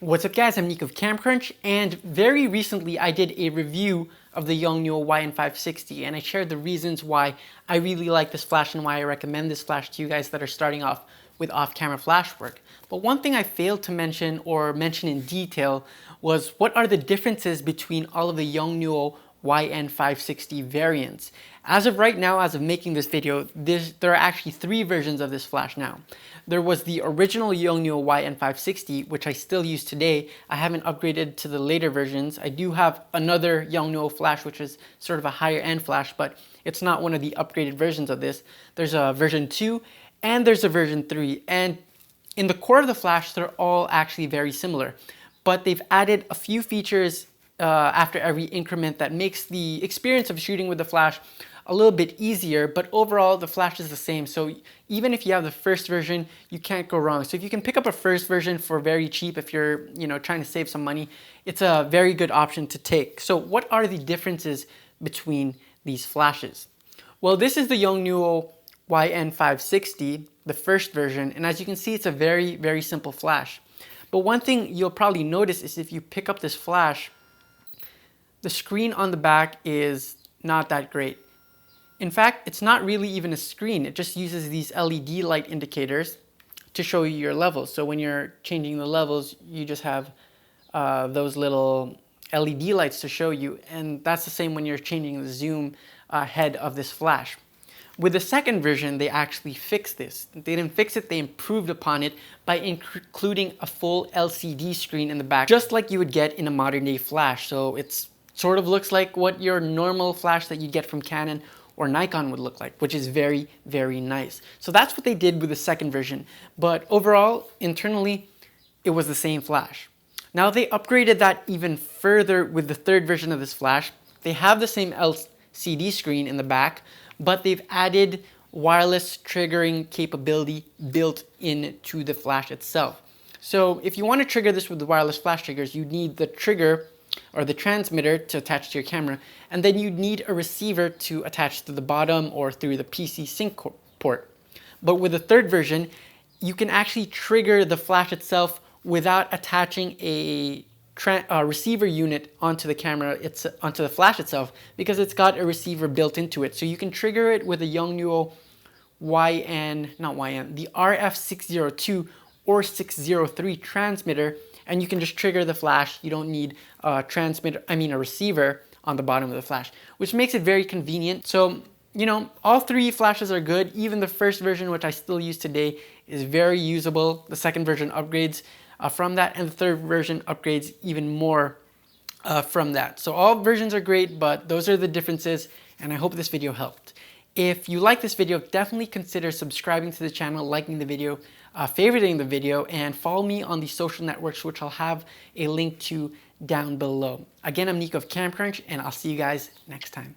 What's up guys, I'm Nick of CamCrunch, and very recently I did a review of the Yongnuo YN-560 and I shared the reasons why I really like this flash and why I recommend this flash to you guys that are starting off with off-camera flash work. But one thing I failed to mention or mention in detail was what are the differences between all of the Yongnuo YN-560 variants. As of right now, as of making this video, there are actually three versions of this flash now. There was the original Yongnuo YN-560, which I still use today. I haven't upgraded to the later versions. I do have another Yongnuo flash, which is sort of a higher end flash, but it's not one of the upgraded versions of this. There's a version 2 and there's a version 3. And in the core of the flash, they're all actually very similar, but they've added a few features after every increment that makes the experience of shooting with the flash a little bit easier, but overall the flash is the same. So even if you have the first version, you can't go wrong. So if you can pick up a first version for very cheap, if you're trying to save some money, it's a very good option to take. So what are the differences between these flashes? Well, this is the Yongnuo YN-560, the first version, and as you can see, it's a very, very simple flash. But one thing you'll probably notice is if you pick up this flash, the screen on the back is not that great. In fact, it's not really even a screen. It just uses these LED light indicators to show you your levels. So when you're changing the levels, you just have those little LED lights to show you. And that's the same when you're changing the zoom head of this flash. With the second version, they actually fixed this. They didn't fix it, they improved upon it by including a full LCD screen in the back, just like you would get in a modern day flash. So it's sort of looks like what your normal flash that you get from Canon or Nikon would look like, which is very, very nice. So that's what they did with the second version. But overall, internally, it was the same flash. Now they upgraded that even further with the third version of this flash. They have the same LCD screen in the back, but they've added wireless triggering capability built into the flash itself. So if you want to trigger this with the wireless flash triggers, you need the trigger or the transmitter to attach to your camera, and then you need a receiver to attach to the bottom or through the PC sync port. But with the third version, you can actually trigger the flash itself without attaching a receiver unit onto the camera, onto the flash itself, because it's got a receiver built into it. So you can trigger it with a Yongnuo the RF602 or 603 transmitter, and you can just trigger the flash. You don't need a receiver on the bottom of the flash, which makes it very convenient. So, all three flashes are good. Even the first version, which I still use today, is very usable. The second version upgrades from that, and the third version upgrades even more from that. So all versions are great, but those are the differences, and I hope this video helped. If you like this video, definitely consider subscribing to the channel, liking the video, favoriting the video, and follow me on the social networks, which I'll have a link to down below. Again, I'm Nick of CamCrunch, and I'll see you guys next time.